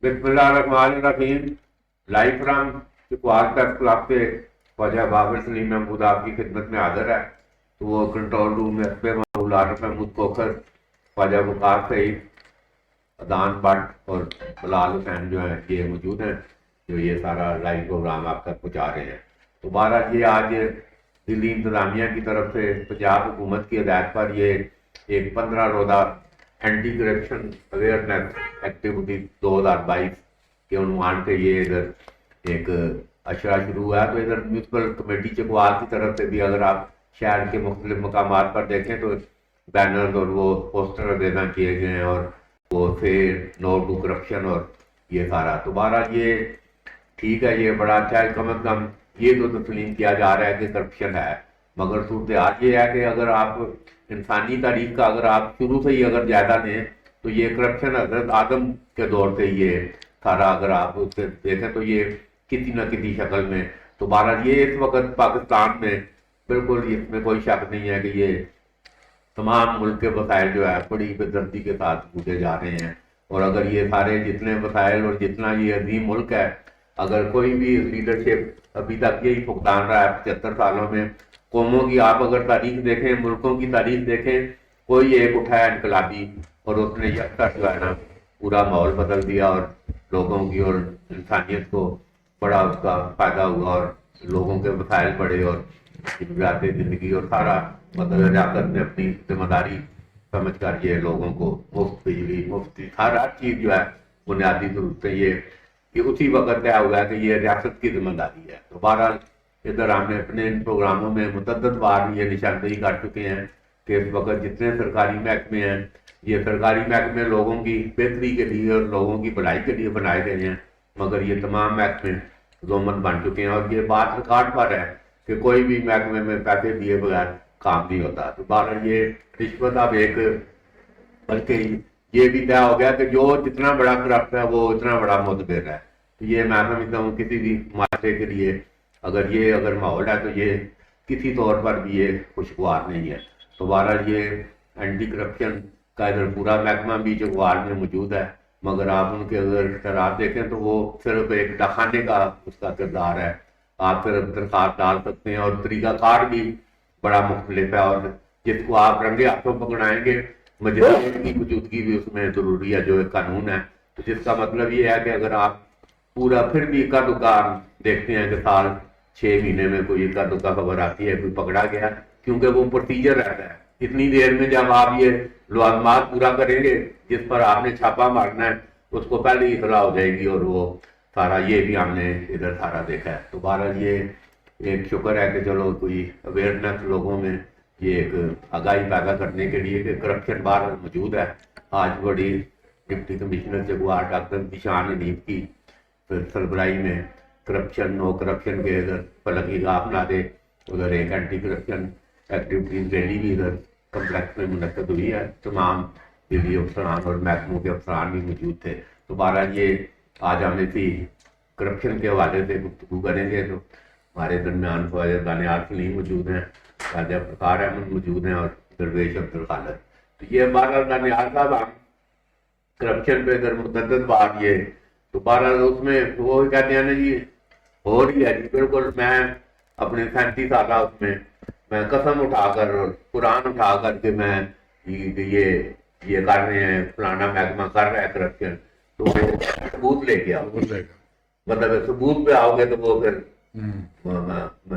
بسم اللہ الرحمن الرحیم. Life from Chakwal press club سے خواجہ بابر سلیم محمود آپ کی خدمت میں حاضر ہے. تو وہ کنٹرول روم میں اسپے معمول عارف محمود کوکر، خواجہ وقار سعید، ادان بٹ اور بلال حسین جو ہیں یہ موجود ہیں، جو یہ سارا لائیو پروگرام آپ تک پہنچا رہے ہیں. تو بہرحال یہ آج دلی انتظامیہ کی طرف سے پنجاب حکومت کی ہدایت پر یہ ایک 15 روزہ اینٹی کرپشن اویئرنیس ایکٹیویٹی 2022 کے عنوان سے یہ ادھر ایک اشرا شروع ہوا ہے. تو ادھر میونسپل کمیٹی چکوال کی طرف سے بھی اگر آپ شہر کے مختلف مقامات پر دیکھیں تو بینرز اور وہ پوسٹر دینا کیے گئے ہیں، اور وہ فیئر نو ٹو کرپشن اور یہ سارا. تو بہرحال یہ ٹھیک ہے، یہ بڑا اچھا ہے. کم از کم یہ تو تسلیم کیا جا رہا ہے کہ کرپشن ہے، مگر صورتحال یہ ہے کہ اگر آپ انسانی تاریخ کا اگر آپ شروع سے ہی اگر جائزہ لیں تو یہ کرپشن حضرت آدم کے دور سے یہ سارا اگر آپ اسے دیکھیں تو یہ کسی نہ کسی شکل میں. تو بہرحال یہ اس وقت پاکستان میں بالکل اس میں کوئی شک نہیں ہے کہ یہ تمام ملک کے وسائل جو ہے بڑی بے دردی کے ساتھ پوچھے جا رہے ہیں. اور اگر یہ سارے جتنے وسائل اور جتنا یہ عظیم ملک ہے، اگر کوئی بھی لیڈرشپ ابھی تک یہی فقدان رہا ہے 75 سالوں میں، قوموں کی آپ اگر تاریخ دیکھیں، ملکوں کی تاریخ دیکھیں، کوئی ایک اٹھا ہے انقلابی اور اس نے یکساں جو ہے نا پورا ماحول بدل دیا اور لوگوں کی اور انسانیت کو بڑا اس کا فائدہ ہوا اور لوگوں کے وسائل بڑھے اور ضروریات زندگی اور سارا مطلب ریاست نے اپنی ذمہ داری سمجھ کر یہ لوگوں کو مفت بجلی، مفت ہر چیز جو ہے بنیادی ضرورتیں یہ اسی وقت طے ہوا ہے کہ یہ ریاست کی ذمہ داری ہے. تو بہرحال ادھر ہم نے اپنے ان پروگراموں میں متعدد بار یہ نشاندہی کر چکے ہیں کہ اس وقت جتنے سرکاری محکمے ہیں، یہ سرکاری محکمے لوگوں کی بہتری کے لیے اور لوگوں کی بھلائی کے لیے بنائے گئے ہیں، مگر یہ تمام محکمے ضمن بن چکے ہیں اور یہ بات ریکارڈ پر ہے کہ کوئی بھی محکمے میں پیسے دیے بغیر کام نہیں ہوتا. تو بہرحال یہ رشوت اب ایک بلکہ یہ بھی طے ہو گیا کہ جو جتنا بڑا کرپٹ ہے وہ اتنا بڑا متبر ہے. تو یہ میں سمجھتا ہوں کسی بھی معاشرے کے لیے اگر ماحول ہے تو یہ کسی طور پر بھی یہ خوشگوار نہیں ہے. تو بہرحال یہ اینٹی کرپشن کا ادھر پورا محکمہ بھی چکوال میں موجود ہے، مگر آپ ان کے اگر اختیارات دیکھیں تو وہ صرف ایک ڈاکخانے کا اس کا کردار ہے. آپ صرف درخواست ڈال سکتے ہیں اور طریقہ کار بھی بڑا مختلف ہے، اور جس کو آپ رنگے ہاتھوں پکڑائیں گے مجرمین کی موجودگی بھی اس میں ضروری ہے جو ایک قانون ہے. تو جس کا مطلب یہ ہے کہ اگر آپ پورا پھر بھی اکا دکا دیکھتے ہیں کہ سال 6 مہینے میں کوئی اکا دکا خبر آتی ہے کوئی پکڑا گیا، کیونکہ وہ پروسیجر رہتا ہے. اتنی دیر میں جب آپ یہ لوازمات پورا کریں گے جس پر آپ نے چھاپا مارنا ہے اس کو پہلے ہی اطلاع ہو جائے گی، اور وہ سارا یہ بھی ہم نے ادھر سارا دیکھا ہے. تو بہرحال یہ ایک شکر ہے کہ چلو کوئی اویئرنیس لوگوں میں یہ ایک آگاہی پیدا کرنے کے لیے کہ کرپشن بہرحال موجود ہے. آج بڑی deputy commissioner Chakwal doctor Zeeshan Hanif کی سربراہی میں کرپشن نو کرپشن کے ادھر فلکی گاہ بنا دے ادھر ایک اینٹی کرپشن ایکٹیویٹیز ریلی بھی ادھر کمپلیکس میں منعقد ہوئی ہے. تمام دلی افسران اور محکموں کے افسران بھی موجود تھے. تو بہرحال یہ آج ہم اسی کرپشن کے حوالے سے گفتگو کریں گے. تو ہمارے درمیان خواجہ دانیال سلیم موجود ہیں، خواجہ فخار احمد موجود ہیں اور درویش عبدالخالق. تو یہ بہرحال دانیال صاحب ہم کرپشن پہ ادھر متعدد بات یہ تو بہرحال اس میں وہ کہتے ہیں نا جی ہو رہی ہے جی بالکل. میں اپنے 37 سالہ اس میں قسم اٹھا کر اور قرآن اٹھا کر کے میں یہ کر رہے ہیں، فلانا محکمہ کر رہا ہے کرپشن، تو ثبوت لے کے آؤ. مطلب ثبوت پہ آؤ گے تو وہ پھر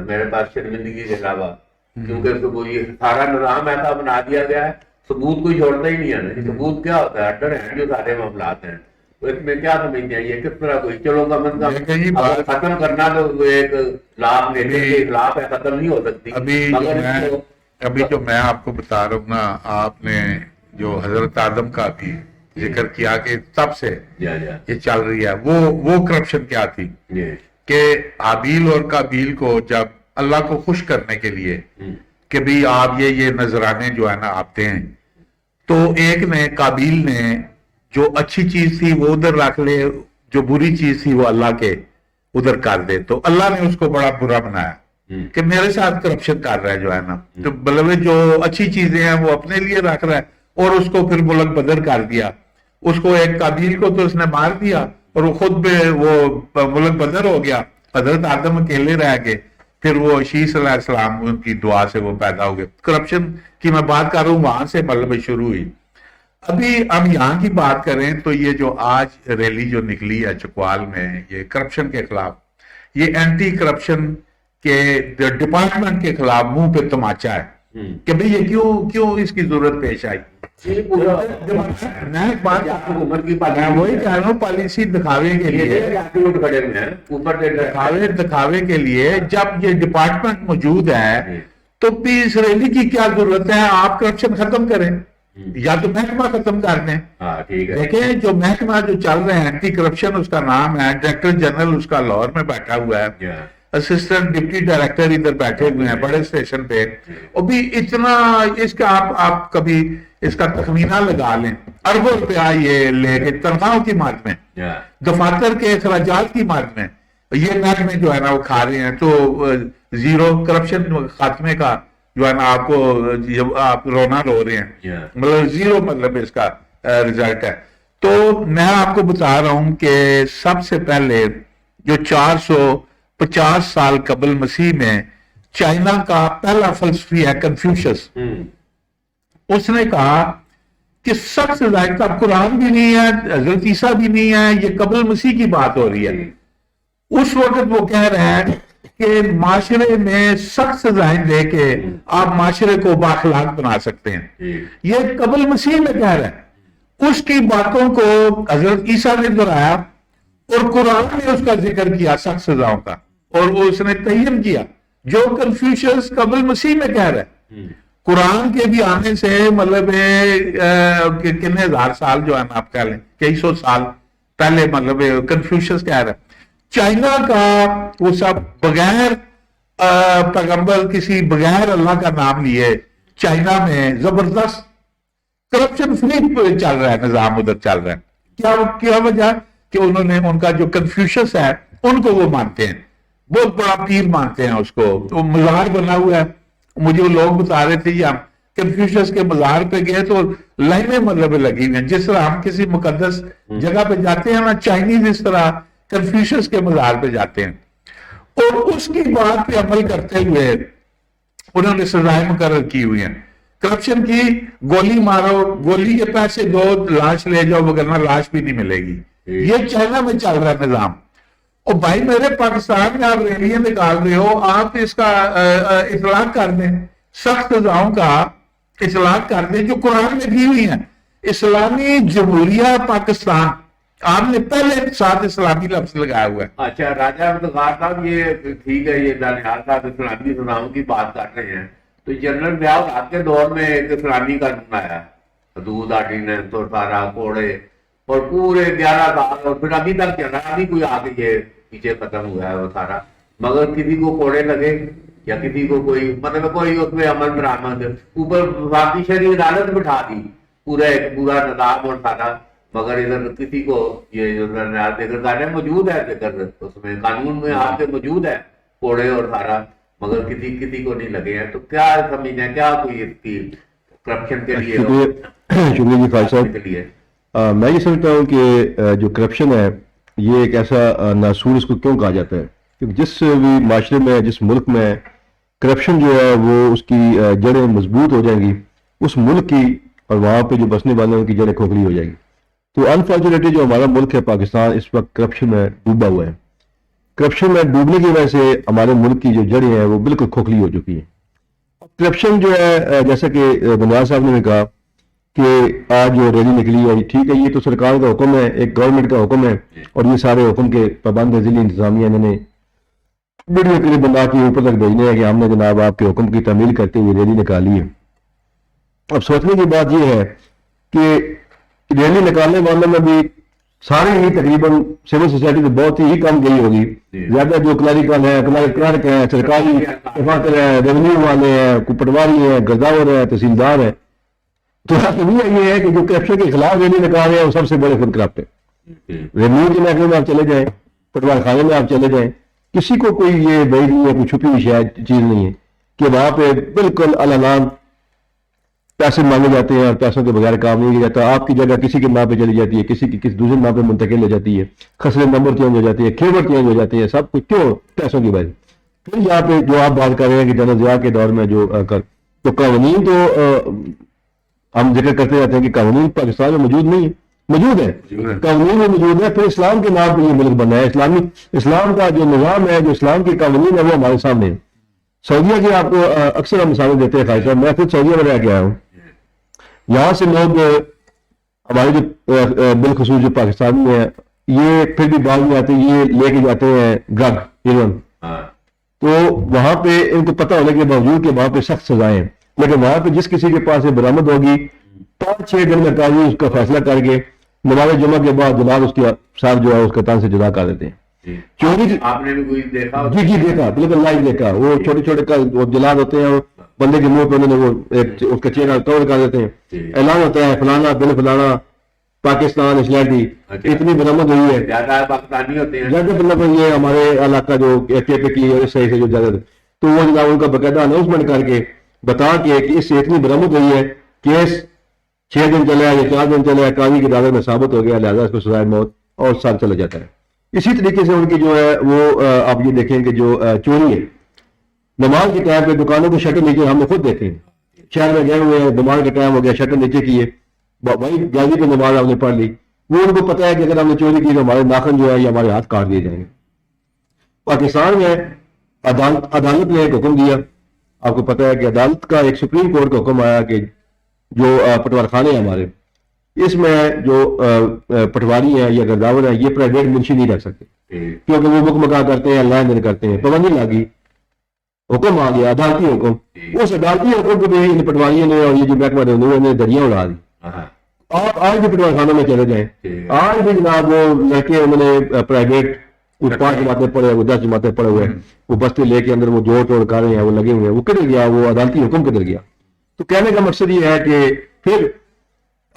میرے پاس شرمندگی کے علاوہ، کیونکہ یہ سارا نظام ایسا بنا دیا گیا ہے ثبوت کوئی چھوڑتا ہی نہیں ہے نا. ثبوت کیا ہوتا ہے؟ انڈر ہینڈ جو سارے معاملات ہیں تو اس میں کیا سمجھتے ہیں یہ کس طرح کوئی چلو کم از کم اگر ختم کرنا تو ایک لاپ لینے کے خلاف ہے، ختم نہیں ہو سکتی. ابھی جو میں آپ کو بتا رہا ہوں نا، آپ نے جو حضرت آدم کا بھی ذکر کیا کہ تب سے یہ چل رہی ہے، وہ کرپشن کیا تھی کہ حابیل اور قابیل کو جب اللہ کو خوش کرنے کے لیے کہ بھی آپ یہ نذرانے جو ہے نا آپ دیں، تو ایک نے قابیل نے جو اچھی چیز تھی وہ ادھر رکھ لے، جو بری چیز تھی وہ اللہ کے ادھر کر دے. تو اللہ نے اس کو بڑا برا بنایا کہ میرے ساتھ کرپشن کر رہا ہے جو ہے نا. تو بلکہ جو اچھی چیزیں ہیں وہ اپنے لیے رکھ رہا ہے اور اس کو پھر ملک بدر کر دیا. اس کو ایک قابیل کو تو اس نے مار دیا اور وہ خود بھی وہ ملک بدر ہو گیا, حضرت آدم اکیلے رہ گئے, پھر وہ شیس علیہ السلام ان کی دعا سے وہ پیدا ہو گئے. کرپشن کی میں بات کر رہا ہوں, وہاں سے مطلب شروع ہوئی. ابھی ہم یہاں کی بات کریں تو یہ جو آج ریلی جو نکلی ہے چکوال میں, یہ کرپشن کے خلاف, یہ اینٹی کرپشن کے ڈپارٹمنٹ کے خلاف منہ پہ تماچا ہے کہ بھئی یہ کیوں اس کی ضرورت پیش آئی. میں وہی کہہ رہا ہوں, پالیسی دکھاوے کے لیے, دکھاوے کے لیے جب یہ ڈپارٹمنٹ موجود ہے تو بھی اس ریلی کی کیا ضرورت ہے. آپ کرپشن ختم کریں یا تو محکمہ ختم کر دیں. دیکھیں جو محکمہ جو چل رہے ہیں اینٹی کرپشن, اس کا نام ہے ڈائریکٹر جنرل, اس کا لاہور میں بیٹھا ہوا ہے, اسسٹنٹ ڈپٹی ڈائریکٹر ادھر بیٹھے ہوئے ہیں بڑے اسٹیشن پہ. اور بھی اتنا اس کا آپ کبھی اس کا تخمینہ لگا لیں, اربوں روپیہ یہ لے کے تنخواہوں کی مد میں, دفاتر کے اخراجات کی مد میں یہ محکمے جو ہے نا وہ کھا رہے ہیں. تو زیرو کرپشن خاتمے کا جو ہے نا آپ کو آپ رونا رو رہے ہیں, مطلب زیرو مطلب اس کا رزلٹ ہے. تو میں آپ کو بتا رہا ہوں کہ سب سے پہلے جو 450 سال قبل مسیح میں چائنا کا پہلا فلسفی ہے کنفیوشس, اس نے کہا کہ سب سے زیادہ, اب قرآن بھی نہیں ہے, حضرت عیسیٰ بھی نہیں ہے, یہ قبل مسیح کی بات ہو رہی ہے. اس وقت وہ کہہ رہے ہیں کہ معاشرے میں سخت سزائیں دے کے آپ معاشرے کو بااخلاق بنا سکتے ہیں. یہ قبل مسیح میں کہہ رہے ہیں. اس کی باتوں کو حضرت عیسیٰ نے دہرایا اور قرآن نے اس کا ذکر کیا سخت سزاؤں کا, اور وہ اس نے تعین کیا جو کنفیوشس قبل مسیح میں کہہ رہے ہیں. قرآن کے بھی آنے سے مطلب کتنے ہزار سال جو ہے نا آپ کہہ لیں کئی سو سال پہلے مطلب کنفیوشس کہہ رہے ہیں. چائنا کا وہ سب بغیر پیغمبر کسی بغیر اللہ کا نام لیے چائنا میں زبردست کرپشن فری چل رہا ہے, نظام ادھر چل رہا ہے. کیا وجہ کہ انہوں نے ان کا جو کنفیوشس ہے ان کو وہ مانتے ہیں, بہت بڑا پیر مانتے ہیں اس کو. وہ مزار بنا ہوا ہے, مجھے وہ لوگ بتا رہے تھے ہم کنفیوشس کے مزار پہ گئے تو لائنیں مطلب لگی ہوئی ہیں. جس طرح ہم کسی مقدس جگہ پہ جاتے ہیں نا, چائنیز اس طرح کنفیوشس کے مزار پہ جاتے ہیں. اور اس کی بات پہ عمل کرتے ہوئے انہوں نے سزائیں مقرر کی ہوئی ہیں. کرپشن کی گولی مارو, گولی کے پیسے دو, لاش لے جاؤ, وگرنہ لاش بھی نہیں ملے گی. یہ چائنا میں چل رہا ہے نظام. اور بھائی میرے پاکستان میں آپ ریلیاں نکال رہے ہو, آپ اس کا اطلاق کر دیں, سخت سزاؤں کا اطلاق کر دیں جو قرآن میں دی ہوئی ہیں. اسلامی جمہوریہ پاکستان, آپ نے پہلے ساتھ اسلامی لفظ لگایا ہوا ہے. اچھا راجہ افتخار صاحب, یہ ٹھیک ہے, یہ دانیال صاحب اسلامی سزاؤں کی بات کر رہے ہیں, تو جنرل ضیاء آپ کے دور میں ایک اسلامی قانون آیا, حدود آرڈیننس اور سارا کوڑے, اور پورے 11 سال اور پھر ابھی تک چل رہا ہے. ابھی کوئی آگے یہ پیچھے ختم ہوا ہے وہ سارا, مگر کسی کو کوڑے لگے یا کسی کو کوئی مطلب کوئی اس میں عمل درآمد, اوپر وفاقی شرعی عدالت بٹھا دی, پورا نظام اور سارا, مگر ادھر کسی کو یہ جو ذکر کر رہے ہیں موجود ہے, ذکر اس میں قانون میں آپ کے موجود ہے کوڑے اور سارا, مگر کسی کو نہیں لگے ہیں. تو کیا سمجھتے ہیں, کیا کوئی اس کی کرپشن کے لیے شکریہ جی خالد صاحب. میں یہ سمجھتا ہوں کہ جو کرپشن ہے یہ ایک ایسا ناسور اس کو کیوں کہا جاتا ہے, کیونکہ جس بھی معاشرے میں, جس ملک میں کرپشن جو ہے وہ اس کی جڑیں مضبوط ہو جائیں گی, اس ملک کی اور وہاں پہ جو بسنے والے ہیں ان کی جڑیں کھوکھلی ہو جائیں گی. تو انفارچونیٹلی جو ہمارا ملک ہے پاکستان اس وقت کرپشن میں ڈوبا ہوا ہے. کرپشن میں ڈوبنے کی وجہ سے ہمارے ملک کی جو جڑیں ہیں وہ بالکل کھوکھلی ہو چکی ہیں. کرپشن جو ہے جیسا کہ بنیاد صاحب نے بھی کہا کہ آج جو ریلی نکلی ہے ٹھیک ہے, یہ تو سرکار کا حکم ہے, ایک گورنمنٹ کا حکم ہے, اور یہ سارے حکم کے پابند ضلع انتظامیہ انہوں نے ویڈیو کلپ بنا کے اوپر تک بھیجنے ہیں کہ ہم نے جناب آپ کے حکم کی تعمیل کرتے ہوئے ریلی نکالی ہے. اب سوچنے کی بات یہ ہے کہ ریلی نکالنے والوں میں بھی سارے ہی تقریباً سول سوسائٹی سے بہت ہی کم گئی ہوگی. زیادہ جو کلریکل ہیں, کلرک ہیں, سرکاری دفاتر ہیں, ریونیو والے ہیں, پٹواری ہیں, گرداور ہیں, تحصیلدار ہیں. تو یہ ہے کہ جو کرپشن کے خلاف ریلی نکال رہے ہیں وہ سب سے بڑے خود کرپٹ ہے. ریونیو کے محکمے میں آپ چلے جائیں, پٹوار خانے میں آپ چلے جائیں, کسی کو کوئی یہ بھائی نہیں ہے, کوئی چھپی ہوئی شاید چیز نہیں ہے کہ وہاں پہ بالکل اعلان پیسے مانگے جاتے ہیں اور پیسوں کے بغیر کام نہیں کیا جاتا. آپ کی جگہ کسی کے نام پہ چلی جاتی ہے, کسی کی کسی دوسرے نام پہ منتقل ہو جاتی ہے, خسرے نمبر چینج ہو جاتی ہے, کیبر چینج ہو جاتی ہے, سب کچھ کیوں؟ پیسوں کی وجہ. پھر یہاں پہ جو آپ بات کر رہے ہیں کہ جنرل ضیاء کے دور میں جو تو قوانین تو ہم ذکر کرتے رہتے ہیں کہ قوانین پاکستان میں موجود نہیں ہے, موجود ہے, قوانین میں موجود ہے. پھر اسلام کے نام پہ یہ ملک بنا ہے. اسلام کا جو نظام ہے, جو اسلام کی قوانین ہے, وہ ہمارے سامنے ہے. سعودیہ کی آپ کو اکثر ہم مثالیں دیتے ہیں خواہش صاحب, میں خود سعودیہ میں رہ کے آیا ہوں. یہاں سے لوگ ہمارے جو بالخصوص جو پاکستانی ہیں, یہ پھر بھی بعد میں آتے ہیں, یہ لے کے جاتے ہیں ڈرگ ہیروئن, تو وہاں پہ ان کو پتہ ہونے کے باوجود کہ وہاں پہ سخت سزائیں ہیں, لیکن وہاں پہ جس کسی کے پاس یہ برآمد ہوگی 5-6 دن میں قاضی اس کا فیصلہ کر کے نماز جمعہ کے بعد جلاد اس کے ساتھ جو ہے اس کا تن سے جدا کر دیتے ہیں. چوری کی آپ نے بھی کوئی دیکھا؟ جی دیکھا, بالکل لائیو دیکھا. وہ چھوٹے چھوٹے جلاد ہوتے ہیں, بندے کے منہ پہ انہوں نے وہ اس کا چہرہ کور کر دیتے ہیں, اعلان ہوتا ہے فلانا بن فلانا پاکستان اسلینڈی اتنی برآمد ہوئی ہے. زیادہ پاکستانی ہوتے ہیں, زیادہ مطلب یہ ہمارے علاقہ جو کے پہ کی ہے صحیح سے جو زیادہ, تو وہ جناب ان کا باقاعدہ اناؤنسمنٹ کر کے بتا کے کہ اس سے اتنی برآمد ہوئی ہے, کیس 6 دن چلا یا 4 دن چلا, قاضی کی عدالت میں ثابت ہو گیا, لہٰذا اس کو سزائے موت اور سال چلا جاتا ہے. اسی طریقے سے ان کی جو ہے وہ آپ یہ دیکھیں کہ جو چوری ہے نماز کے ٹائم پہ دکانوں کے شٹر نیچے, ہم نے خود دیکھے شہر میں گئے ہوئے ہیں, نماز کا ٹائم ہو گیا, شٹر نیچے کیے, بھائی گاڑی پہ نماز ہم نے پڑھ لی. وہ ان کو پتا ہے کہ اگر ہم نے چوری کی تو ہمارے ناخن جو ہے یا ہمارے ہاتھ کاٹ دیے جائیں گے. پاکستان میں عدالت نے ایک حکم دیا, آپ کو پتا ہے کہ عدالت کا ایک سپریم کورٹ کا حکم آیا کہ جو پٹوار خانے ہیں ہمارے, اس میں جو پٹواری ہیں یا گرداور ہیں, یہ پرائیویٹ منشی نہیں رکھ سکتے, کیونکہ وہ مکمکا کرتے ہیں, لین دین کرتے ہیں. پابندی لاگی, حکم آ گیا, عدالتی حکم. اس عدالتی حکم کو بھی ان پٹواریوں نے اور یہ جو محکمہ انہوں نے دریا اڑا دی. آپ آج بھی پٹوار خانوں میں چلے جائیں, آج بھی جناب وہ لڑکے انہوں نے پرائیویٹ 5 جماعتیں پڑھے, وہ 10 جماعتیں پڑھے ہوئے ہیں, وہ بستے لے کے اندر وہ جوڑ توڑ کر رہے ہیں, وہ لگے ہوئے ہیں. وہ کدھر گیا, وہ عدالتی حکم کدھر گیا؟ تو کہنے کا مقصد یہ ہے کہ پھر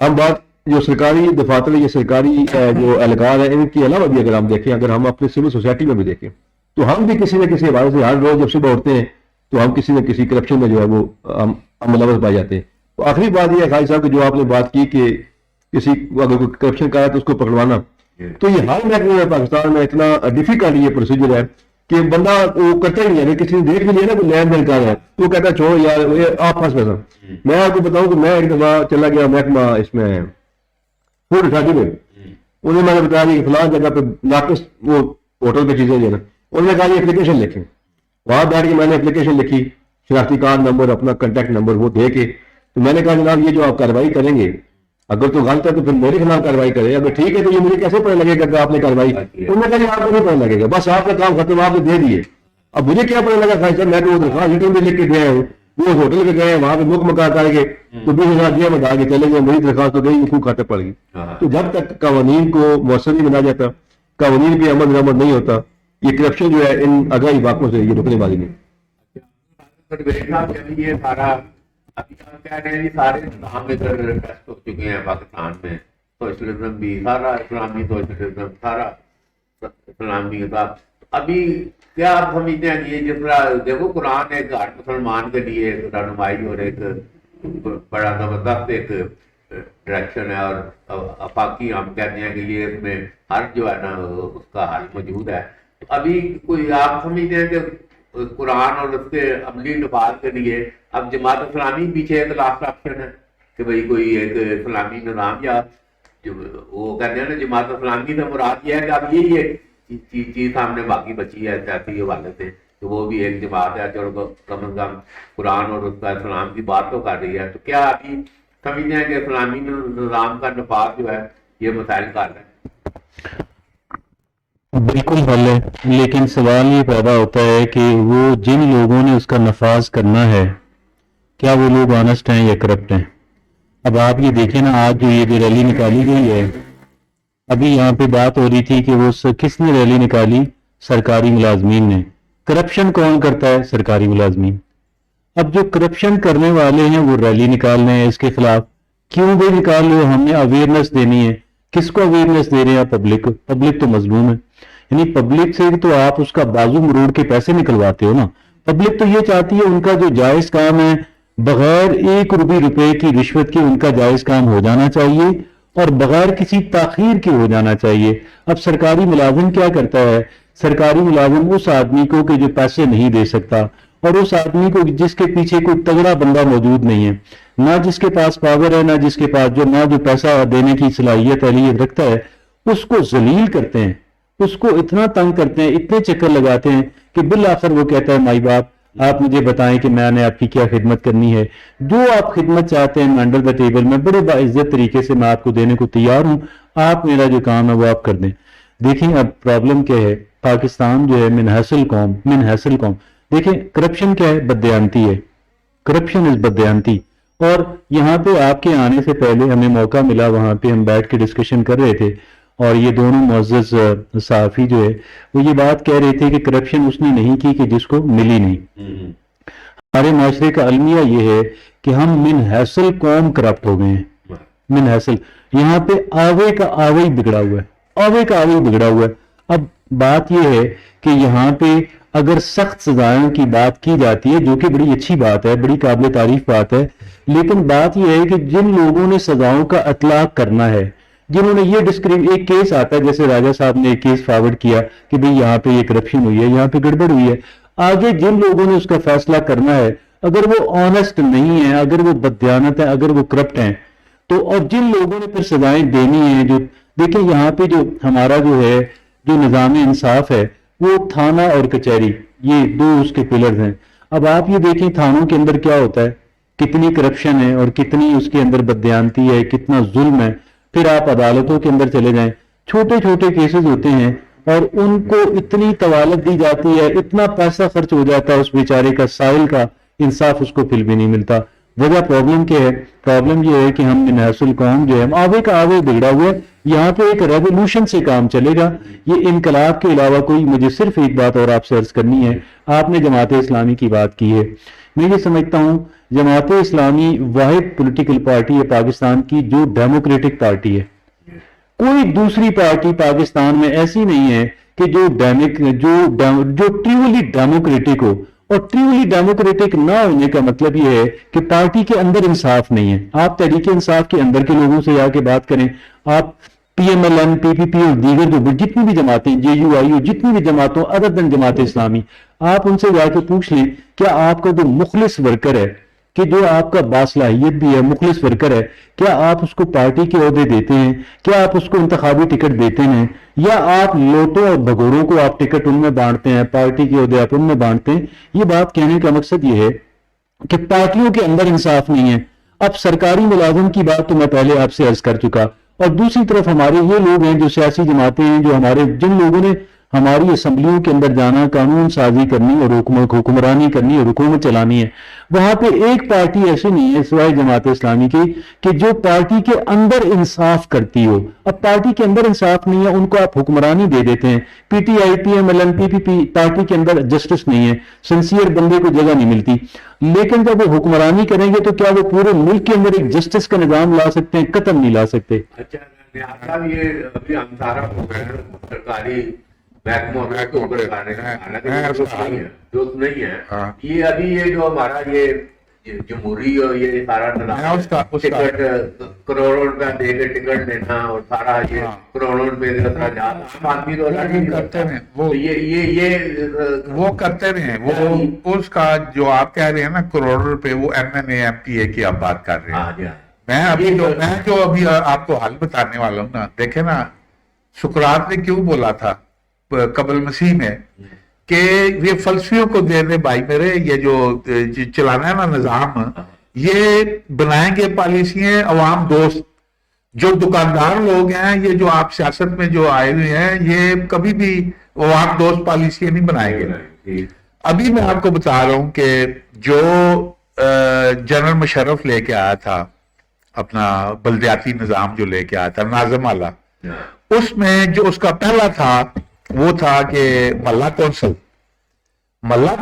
ہم بات جو سرکاری دفاتر یا سرکاری جو اہلکار ہیں ان کے علاوہ بھی اگر ہم دیکھیں, اگر ہم اپنے سول سوسائٹی میں بھی دیکھیں, تو ہم بھی کسی نہ کسی حوالے سے ہر روز جب صبح اٹھتے ہیں تو ہم کسی نہ کسی کرپشن میں جو ہے وہ ہم ملوث پائے جاتے ہیں. تو آخری بات یہ ہے خالد صاحب کہ جو آپ نے بات کی کہ کسی اگر کوئی کرپشن کا ہے تو اس کو پکڑوانا, تو یہ ہر محکمے میں پاکستان میں اتنا ڈیفیکلٹ یہ پروسیجر ہے کہ بندہ وہ کرتا ہی نہیں ہے. کسی نے دیکھ بھی لیا نا کوئی لین دین کر رہا ہے تو وہ کہتا ہے چھوڑ یار آپ پھنس پیسہ. میں آپ کو بتاؤں کہ میں ایک دفعہ چلا گیا محکمہ اس میں فوڈ اتھارٹی میں, انہوں نے بتایا کہ فلاں جگہ پہ ناقص وہ ہوٹل پہ چیزیں دینا, انہوں نے کہا یہ اپلیکیشن لکھیں. وہاں بیٹھ کے میں نے اپلیکیشن لکھی, شناختی کارڈ نمبر, اپنا کانٹیکٹ نمبر وہ دے کے, تو میں نے کہا جناب یہ جو آپ کارروائی کریں گے اگر تو غلط ہے تو پھر میرے خلاف کارروائی کریں, اگر ٹھیک ہے تو یہ مجھے کیسے پتہ لگے گا کہ آپ نے کارروائی, انہوں نے کہا کہ آپ کو نہیں پتہ لگے گا, بس آپ کا کام ختم, آپ نے دے دیے. اب مجھے کیا پتہ لگا خواہش صاحب, میں تو وہ درخواست ریٹرن بھی لکھ کے گیا ہوں, وہ ہوٹل پہ گئے وہاں پہ مکمکا کر کے تو 20,000 دیا میں ڈال کے چلے گئے, میری درخواست تو گئی خوب کھاتے پڑ گئی. تو جب تک قوانین کو مؤثر نہیں بنا جاتا, قوانین پہ عمل درآمد نہیں ہوتا, یہ کرپشن جو ہے ان آگاہی واقعوں سے یہ رکنے والی نہیں. یہ سارا ابھی ہم کہہ رہے ہیں سارے نظام ادھر ٹیسٹ ہو چکے ہیں پاکستان میں, سوشلزم بھی سارا اسلامی سوشلزم سارا اسلامی کا. ابھی کیا آپ سمجھتے ہیں یہ جس طرح دیکھو قرآن ایک ہر مسلمان کے لیے ایک رہنمائی اور ایک بڑا زبردست ایک ڈائریکشن ہے, اور افاقی ہم کہتے ہیں کہ یہ اس میں ہر جو ہے نا اس کا حل موجود ہے. تو ابھی کوئی آپ سمجھتے ہیں کہ قرآن اور اس کے عملی نفاذ کے لیے اب جماعت اسلامی پیچھے ایک لاسٹ آپشن ہے کہ بھئی کوئی ایک اسلامی نظام, یا جو وہ کہتے ہیں نا جماعت اسلامی سے مراد یہ ہے کہ اب یہی ایک چیز سامنے باقی بچی ہے سیاسی حوالے سے, تو وہ بھی ایک جماعت ہے جو کم از کم قرآن اور اس کا اسلام کی بات تو کر رہی ہے. تو کیا ابھی سمجھتے ہیں کہ اسلامی نظام کا نفاذ جو ہے یہ مسائل کر رہے ہیں؟ بالکل حل ہے, لیکن سوال یہ پیدا ہوتا ہے کہ وہ جن لوگوں نے اس کا نفاذ کرنا ہے کیا وہ لوگ آنسٹ ہیں یا کرپٹ ہیں. اب آپ یہ دیکھیں نا, آج جو یہ جو ریلی نکالی گئی ہے, ابھی یہاں پہ بات ہو رہی تھی کہ وہ کس نے ریلی نکالی, سرکاری ملازمین نے. کرپشن کون کرتا ہے؟ سرکاری ملازمین. اب جو کرپشن کرنے والے ہیں وہ ریلی نکال رہے ہیں اس کے خلاف. کیوں بھی نکال لو, ہم نے اویئرنیس دینی ہے. کس کو اویئرنیس دے رہے ہیں؟ پبلک. پبلک تو مظلوم ہے, یعنی پبلک سے تو آپ اس کا بازو مروڑ کے پیسے نکلواتے ہو نا. پبلک تو یہ چاہتی ہے ان کا جو جائز کام ہے بغیر 1 روپے کی رشوت کے ان کا جائز کام ہو جانا چاہیے اور بغیر کسی تاخیر کے ہو جانا چاہیے. اب سرکاری ملازم کیا کرتا ہے؟ سرکاری ملازم اس آدمی کو کہ جو پیسے نہیں دے سکتا، اور اس آدمی کو جس کے پیچھے کوئی تگڑا بندہ موجود نہیں ہے، نہ جس کے پاس پاور ہے، نہ جس کے پاس نہ جو پیسہ دینے کی صلاحیت اہلیت رکھتا ہے، اس کو ذلیل کرتے ہیں، اس کو اتنا تنگ کرتے ہیں، اتنے چکر لگاتے ہیں کہ بالآخر وہ کہتا ہے مائی باپ آپ مجھے بتائیں کہ میں نے آپ کی کیا خدمت کرنی ہے، جو آپ خدمت چاہتے ہیں انڈر دا ٹیبل میں بڑے باعزت طریقے سے میں آپ کو دینے کو تیار ہوں، آپ میرا جو کام ہے وہ آپ کر دیں. دیکھیں اب پرابلم کیا ہے، پاکستان جو ہے من حیثل قوم دیکھیں کرپشن کیا ہے، بددیانتی ہے. کرپشن از بددیانتی. اور یہاں پہ آپ کے آنے سے پہلے ہمیں موقع ملا، وہاں پہ ہم بیٹھ کے ڈسکشن کر رہے تھے، اور یہ دونوں معزز صحافی جو ہے وہ یہ بات کہہ رہے تھے کہ کرپشن اس نے نہیں کی کہ جس کو ملی نہیں. ہمارے معاشرے کا المیہ یہ ہے کہ ہم من حیثل قوم کرپٹ ہو گئے ہیں. من حیثل یہاں پہ آوے کا آوے ہی بگڑا ہوا ہے، آوے کا آوے ہی بگڑا ہوا ہے. اب بات یہ ہے کہ یہاں پہ اگر سخت سزائوں کی بات کی جاتی ہے، جو کہ بڑی اچھی بات ہے، بڑی قابل تعریف بات ہے، لیکن بات یہ ہے کہ جن لوگوں نے سزاؤں کا اطلاق کرنا ہے، جنہوں نے یہ ایک کیس آتا ہے، جیسے راجہ صاحب نے ایک کیس فارورڈ کیا کہ بھئی یہاں پہ یہ کرپشن ہوئی ہے، یہاں پہ گڑبڑ ہوئی ہے، آگے جن لوگوں نے اس کا فیصلہ کرنا ہے اگر وہ آنےسٹ نہیں ہے، اگر وہ بددیانت ہے، اگر وہ کرپٹ ہیں، تو اور جن لوگوں نے پھر سزائیں دینی ہیں، جو دیکھیں یہاں پہ جو ہمارا جو ہے جو نظام انصاف ہے وہ تھانہ اور کچہری، یہ دو اس کے پلرز ہیں. اب آپ یہ دیکھیں تھانوں کے اندر کیا ہوتا ہے، کتنی کرپشن ہے اور کتنی اس کے اندر بددیانتی ہے، کتنا ظلم ہے. پھر آپ عدالتوں کے اندر چلے جائیں، چھوٹے چھوٹے کیسز ہوتے ہیں اور ان کو اتنی طوالت دی جاتی ہے، اتنا پیسہ خرچ ہو جاتا ہے اس بیچارے کا، سائل کا، انصاف اس کو پھر بھی نہیں ملتا. وجہ پرابلم کیا ہے؟ پرابلم یہ ہے کہ ہم من حیثل قوم جو ہے آوے کا آوے بگڑا ہوا ہے. یہاں پہ ایک ریولوشن سے کام چلے گا، یہ انقلاب کے علاوہ کوئی. مجھے صرف ایک بات اور آپ سے عرض کرنی ہے، آپ نے جماعت اسلامی کی بات کی ہے، میں یہ سمجھتا ہوں جماعت اسلامی واحد پولیٹیکل پارٹی ہے پاکستان کی جو ڈیموکریٹک پارٹی ہے. کوئی دوسری پارٹی پاکستان میں ایسی نہیں ہے کہ جو ٹریولی ڈیموکریٹک ہو. اور ٹریولی ڈیموکریٹک نہ ہونے کا مطلب یہ ہے کہ پارٹی کے اندر انصاف نہیں ہے. آپ تحریک انصاف کے اندر کے لوگوں سے جا کے بات کریں، آپ پی M L N, P P پی اور دیگر جو جتنی بھی جماعتیں، جے یو آئی او، جتنی بھی جماعتوں ادر دین جماعت اسلامی، آپ ان سے جا کے پوچھ لیں کیا آپ کا جو مخلص ورکر ہے، کہ جو آپ کا باصلاحیت بھی ہے، مخلص ورکر ہے، کیا آپ اس کو پارٹی کے عہدے دیتے ہیں؟ کیا آپ اس کو انتخابی ٹکٹ دیتے ہیں؟ یا آپ لوٹوں اور بھگوروں کو آپ ٹکٹ ان میں بانٹتے ہیں، پارٹی کے عہدے آپ ان میں بانٹتے ہیں؟ یہ بات کہنے کا مقصد یہ ہے کہ پارٹیوں کے اندر انصاف نہیں ہے. اب سرکاری ملازم کی بات تو میں پہلے آپ سے عرض کر چکا، اور دوسری طرف ہمارے یہ لوگ ہیں جو سیاسی جماعتیں ہیں، جو جن لوگوں نے ہماری اسمبلیوں کے اندر جانا، قانون سازی کرنی اور حکمرانی کرنی اور حکومت چلانی ہے، وہاں پہ ایک پارٹی ایسی نہیں ہے سوائے جماعت اسلامی کی کہ جو پارٹی کے اندر انصاف کرتی ہو. اب پارٹی کے اندر انصاف نہیں ہے، ان کو آپ حکمرانی دے دیتے ہیں. P T I, P M L N, P P P, party کے اندر جسٹس نہیں ہے، سنسیئر بندے کو جگہ نہیں ملتی. لیکن جب وہ حکمرانی کریں گے تو کیا وہ پورے ملک کے اندر ایک جسٹس کا نظام لا سکتے ہیں؟ قطعاً نہیں لا سکتے. اچھا صاحب، یہ ابھی ہم سارا ہو گئے سرکاری محکموں میں درست نہیں ہے. یہ ابھی یہ جو ہمارا یہ جمہوری اور یہ سارا نظام ٹکٹ کروڑوں روپیہ دے کے ٹکٹ دینا اور سارا یہ کروڑوں روپے کا عام آدمی تو کرتے ہیں وہ کرتے رہے. وہ اس کا جو آپ کہہ رہے ہیں نا کروڑ روپے، وہ M N A M P A کی آپ بات کر رہے ہیں. میں جو ابھی آپ کو حل بتانے والا ہوں نا، دیکھیں نا سقراط نے کیوں بولا تھا قبل مسیح میں کہ یہ فلسفیوں کو دے دے بھائی میرے، یہ جو چلانا ہے نا نظام، یہ بنائیں گے پالیسیاں عوام دوست. جو دکاندار لوگ ہیں، یہ جو آپ سیاست میں جو آئے ہوئے ہیں، یہ کبھی بھی عوام دوست پالیسیاں نہیں بنائیں گے. ابھی میں آپ کو بتا رہا ہوں کہ جو جنرل مشرف لے کے آیا تھا اپنا بلدیاتی نظام، جو لے کے آیا تھا ناظم والا، اس میں جو اس کا پہلا تھا وہ تھا کہ ملا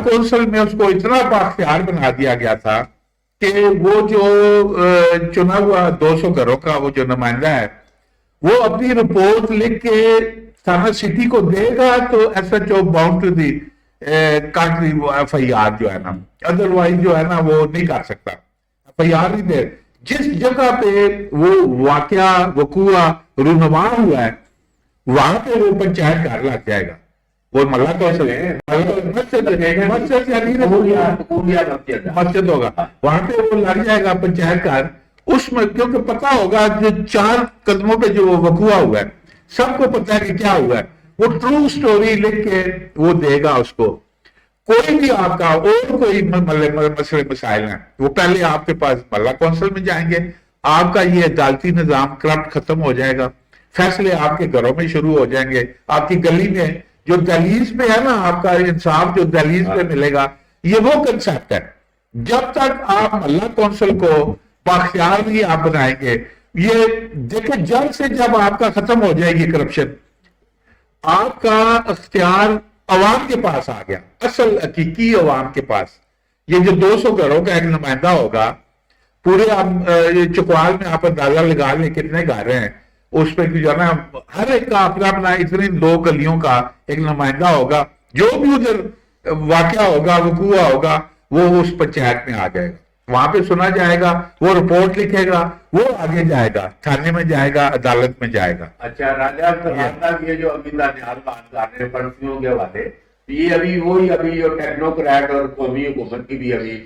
کونسل میں اس کو اتنا بااختیار بنا دیا گیا تھا کہ وہ جو چنا ہوا 200 گھروں کا وہ جو نمائندہ ہے، وہ اپنی رپورٹ لکھ کے تھانہ سٹی کو دے گا تو S H O bound to the country F I R جو ہے نا، ادروائز جو ہے نا وہ نہیں کر سکتا. FIR نہیں دے. جس جگہ پہ وہ واقعہ وقوع رونما ہوا ہے وہاں پہ وہ پنچایت گھر لگ جائے گا. وہ ملا کونسل مسجد ہوگا وہاں پہ وہ لگ جائے گا پنچایت گھر. اس میں کیونکہ پتا ہوگا جو 4 قدموں پہ جو وقوع ہوا ہے سب کو پتا ہے کہ کیا ہوا ہے. وہ ٹرو سٹوری لکھ کے وہ دے گا اس کو. کوئی بھی آپ کا اور کوئی مسئلے مسائل ہیں وہ پہلے آپ کے پاس محلہ کونسل میں جائیں گے. آپ کا یہ عدالتی نظام کرپٹ ختم ہو جائے گا. فیصلے آپ کے گھروں میں شروع ہو جائیں گے. آپ کی گلی میں جو دہلیز پہ ہے نا آپ کا انصاف جو دہلیز پہ ملے گا یہ وہ کنسپٹ ہے. جب تک آپ محلہ کونسل کو بااختیار نہیں آپ بنائیں گے یہ دیکھیں جلد سے جب آپ کا ختم ہو جائے گی کرپشن آپ کا اختیار عوام کے پاس آ گیا. اصل حقیقی عوام کے پاس یہ جو 200 گھروں کا ایک نمائندہ ہوگا پورے چکوال میں آپ اندازہ لگا لیں کتنے گھر ہیں اس پہ جو ہے نا ہر ایک کا اپنا اپنا اتنی 2 گلیوں کا ایک نمائندہ ہوگا. جو بھی ادھر واقعہ ہوگا وقوع ہوگا وہ اس پنچایت میں آ جائے گا. وہاں پہ سنا جائے گا وہ رپورٹ لکھے گا وہ آگے جائے گا تھانے میں جائے گا عدالت میں جائے گا. اچھا راجہ صاحب یہ جو ابھی دانیال بات کر رہے ہیں پنسیوں کے حوالے یہ ابھی وہی ابھی جو ٹیکنوکریٹ اور قومی حکومت کی بھی ابھی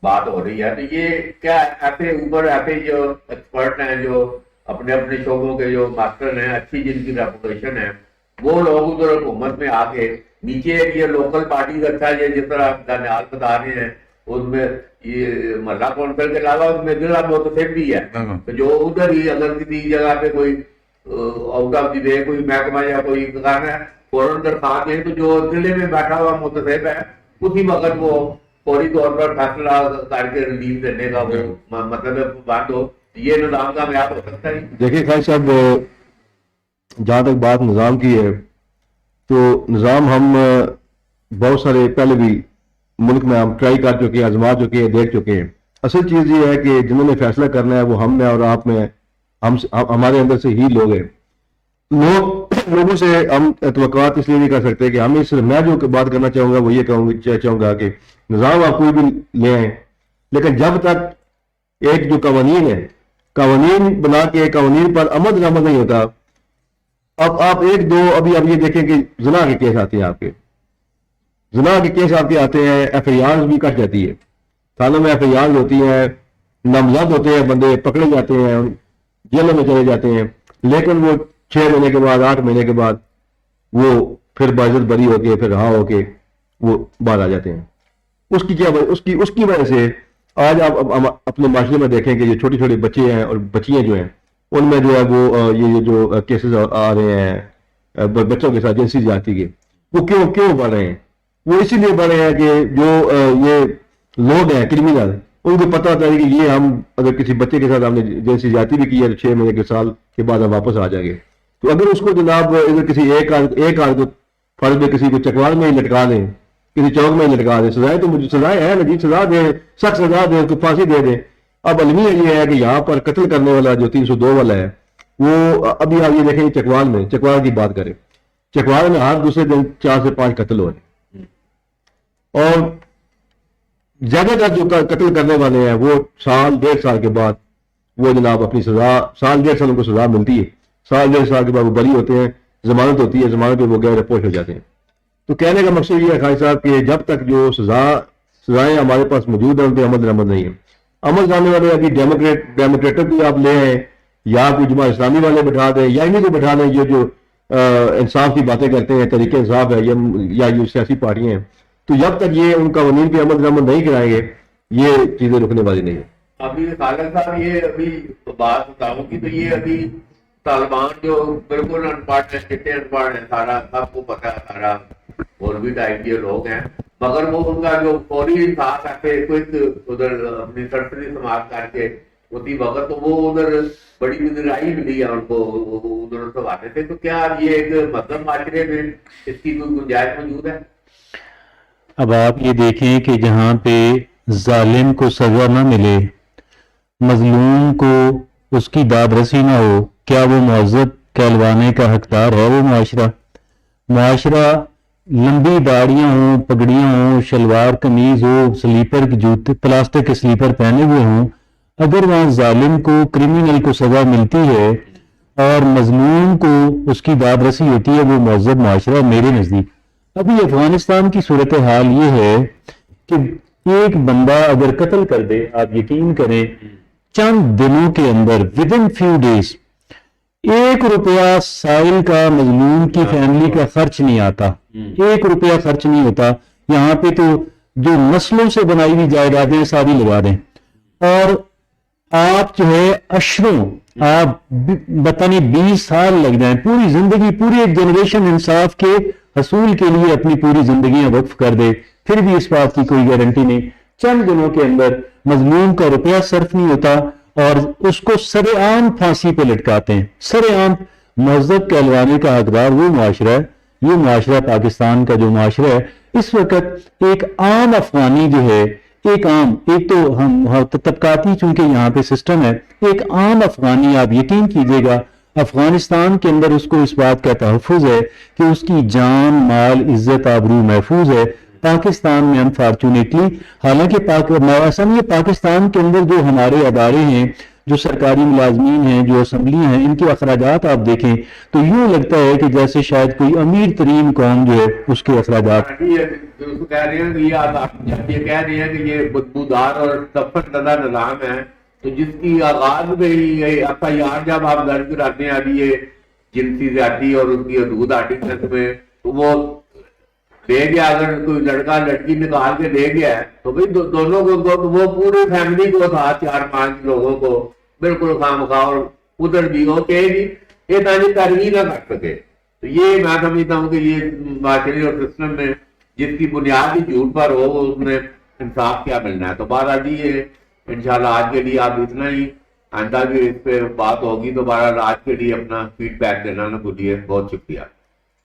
بات ہو رہی ہے. تو یہ کیا ایسے اوپر ایسے جو ایکسپرٹ ہیں جو اپنے اپنے شعبوں کے جو ماسٹر ہیں اچھی جن کی ریپوٹیشن ہے وہ لوگ ادھر حکومت میں آ کے نیچے یہ لوکل پارٹی اچھا یہ جس طرح دانیال بتا رہے ہیں اس میں یہ محلہ کونسل کے علاوہ اس میں ضلع متفق بھی ہے جو ادھر ہی اگر کسی جگہ پہ کوئی آؤٹ آف دی وے کوئی محکمہ یا کوئی کام ہے فوراً درخواست ہے تو جو ضلع میں بیٹھا ہوا متفق ہے اسی وقت وہ فوری طور پر فیصلہ کر کے ریلیز دینے کا وہ مطلب بات ہو. یہ نظام کامیاب ہو سکتا ہے. دیکھیں خان صاحب جہاں تک بات نظام کی ہے تو نظام ہم بہت سارے پہلے بھی ملک میں ہم ٹرائی کر چکے ہیں آزما چکے ہیں دیکھ چکے ہیں. اصل چیز یہ ہے کہ جنہوں نے فیصلہ کرنا ہے وہ ہم میں اور آپ میں ہمارے اندر سے ہی لوگ ہیں. لوگوں سے ہم توقعات اس لیے نہیں کر سکتے کہ ہم صرف میں جو بات کرنا چاہوں گا وہ یہ چاہوں گا کہ نظام آپ کوئی بھی لے آئیں لیکن جب تک ایک جو قوانین بنا کے قوانین پر عمل درآمد نہیں ہوتا. اب آپ ایک دو ابھی اب یہ دیکھیں کہ زنا کے کیس آتے ہیں آپ کے زنا کے کیس آتے ہیں FIR بھی کٹ جاتی ہے تھانوں میں FIR ہوتی ہیں نامزد ہوتے ہیں بندے پکڑے جاتے ہیں جیلوں میں چلے جاتے ہیں لیکن وہ 6 مہینے کے بعد 8 مہینے کے بعد وہ پھر باعزت بری ہو کے پھر رہا ہو کے وہ باہر آ جاتے ہیں. اس کی کیا اس کی وجہ سے آج آپ اپنے معاشرے میں دیکھیں کہ جو چھوٹے چھوٹے بچے ہیں اور بچیاں جو ہیں ان میں جو ہے وہ یہ جو کیسز آ رہے ہیں بچوں کے ساتھ جنسی زیادتی کے وہ کیوں بڑھ رہے ہیں. وہ اسی لیے بڑھ رہے ہیں کہ جو یہ لوگ ہیں کرمینل ان کو پتہ ہوتا ہے کہ یہ ہم اگر کسی بچے کے ساتھ ہم نے جنسی زیادتی بھی کی ہے تو 6 مہینے کے سال کے بعد ہم واپس آ جائیں گے. تو اگر اس کو جناب اگر کسی ایک آدھ کو فرض میں کسی کو چکوال میں ہی لٹکا دیں کسی چوک میں ہی لٹکا دیں سزائیں تو مجھے سزائیں ہیں نا جی سزا دیں سخت سزا دیں اس کو پھانسی دے دیں. اب المیہ یہ ہے کہ یہاں پر قتل کرنے والا جو 302 والا ہے وہ ابھی آپ یہ دیکھیں چکوال کی بات کریں چکوال میں ہر دوسرے دن 4 سے 5 قتل ہو رہے ہیں اور زیادہ تر جو قتل کرنے والے ہیں وہ 1.5 سال کے بعد وہ جناب اپنی سزا 1.5 سال ان کو سزا ملتی ہے 1.5 سال کے بعد وہ بری ہوتے ہیں ضمانت ہوتی ہے ضمانت پہ وہ غیر پوش ہو جاتے ہیں. تو کہنے کا مقصد یہ ہے خالد صاحب کہ جب تک جو سزائیں ہمارے پاس موجود ہیں ان پہ عمل درآمد نہیں ہے. عمل جانے والے ابھی ڈیموکریٹوں بھی آپ لے آئیں یا کوئی جماعت اسلامی والے بٹھا دیں یا انہیں کو بٹھا دیں جو انصاف کی باتیں کرتے ہیں طریق انصاف ہے یا جو سیاسی پارٹیاں ہیں تو جب تک یہ ان قوانین پہ عمل درآمد نہیں کرائیں گے یہ چیزیں رکنے والی نہیں ہیں. ابھی خالد صاحب یہ ابھی بات بتاؤں کہ تو یہ ابھی طالبان جو بالکل ان پڑھ ہیں چٹے ان پڑھ ہیں سارا سب کو پتا ہے سارا اور بھی ٹائپ کے لوگ ہیں مگر وہ ان کا جو فوری انصاف ایسے کوئک ادھر اپنی سرسری سماعت کر کے اسی وقت تو وہ ادھر بڑی گزرائی ملی ہے ان کو ادھر سے آتے تھے. تو کیا یہ ایک مذہب معاشرے میں اس کی کوئی گنجائش موجود ہے؟ اب آپ یہ دیکھیں کہ جہاں پہ ظالم کو سزا نہ ملے مظلوم کو اس کی داد رسی نہ ہو کیا وہ معذب کہلوانے کا حقدار ہے وہ معاشرہ لمبی داڑیاں ہوں پگڑیاں ہوں شلوار قمیض ہو سلیپر کے جوتے پلاسٹک کے سلیپر پہنے ہوئے ہوں اگر وہاں ظالم کو کرمنل کو سزا ملتی ہے اور مظلوم کو اس کی داد رسی ہوتی ہے وہ مہذب معاشرہ میرے نزدیک. ابھی افغانستان کی صورتحال یہ ہے کہ ایک بندہ اگر قتل کر دے آپ یقین کریں چند دنوں کے اندر ودن فیو ڈیز 1 روپیہ سائل کا مظلوم کی فیملی کا خرچ نہیں آتا. 1 روپیہ خرچ نہیں ہوتا. یہاں پہ تو جو نسلوں سے بنائی ہوئی جائیدادیں ساری لگا دیں اور آپ جو ہے اشروں آپ پتہ نہیں 20 سال لگ جائیں پوری زندگی پوری ایک جنریشن انصاف کے حصول کے لیے اپنی پوری زندگیاں وقف کر دے پھر بھی اس بات کی کوئی گارنٹی نہیں. چند دنوں کے اندر مظلوم کا روپیہ صرف نہیں ہوتا اور اس کو سر عام پھانسی پہ لٹکاتے ہیں. سر عام مہذب کہلوانے کا حقدار وہ معاشرہ ہے. یہ معاشرہ پاکستان کا جو معاشرہ ہے اس وقت ایک عام افغانی جو ہے ایک تو ہم طبقاتی چونکہ یہاں پہ سسٹم ہے ایک عام افغانی آپ یقین کیجئے گا افغانستان کے اندر اس کو اس بات کا تحفظ ہے کہ اس کی جان مال عزت آبرو محفوظ ہے. پاکستان میں انفارچونیٹلی حالانکہ ایسا نہیں ہے پاکستان کے اندر جو ہمارے ادارے ہیں جو سرکاری ملازمین ہیں جو اسمبلی ہیں ان کے اخراجات آپ دیکھیں تو یوں لگتا ہے کہ جیسے شاید کوئی امیر ترین قوم جو ہے اس کے اخراجات کہہ رہے ہیں کہ یہ کہہ رہے ہیں کہ یہ بدبودار اور سفر زدہ نظام ہے تو جس کی آغاز میں ہی FIR جب آپ درج کراتے ہیں ابھی یہ جنسی زیادتی اور اس کی حدود آرٹیکلز میں تو وہ دے گیا اگر کوئی لڑکا لڑکی نکال کے دے گیا ہے تو بھائی دونوں کو وہ پوری فیملی کو تھا 4-5 لوگوں کو بالکل خامخواہ اور ادھر بھی ہو کہ یہ تاکہ ترغیب نہ کر سکے. تو یہ میں سمجھتا ہوں کہ یہ معاشرے اور سسٹم میں جس کی بنیاد ہی جھوٹ پر ہو اس میں انصاف کیا ملنا ہے. تو بہرحال جی یہ انشاءاللہ آج کے لیے آپ اتنا ہی آئندہ بھی اس پہ بات ہوگی تو بہرحال آج کے لیے اپنا فیڈ بیک دینا نہ بھولیے. بہت شکریہ.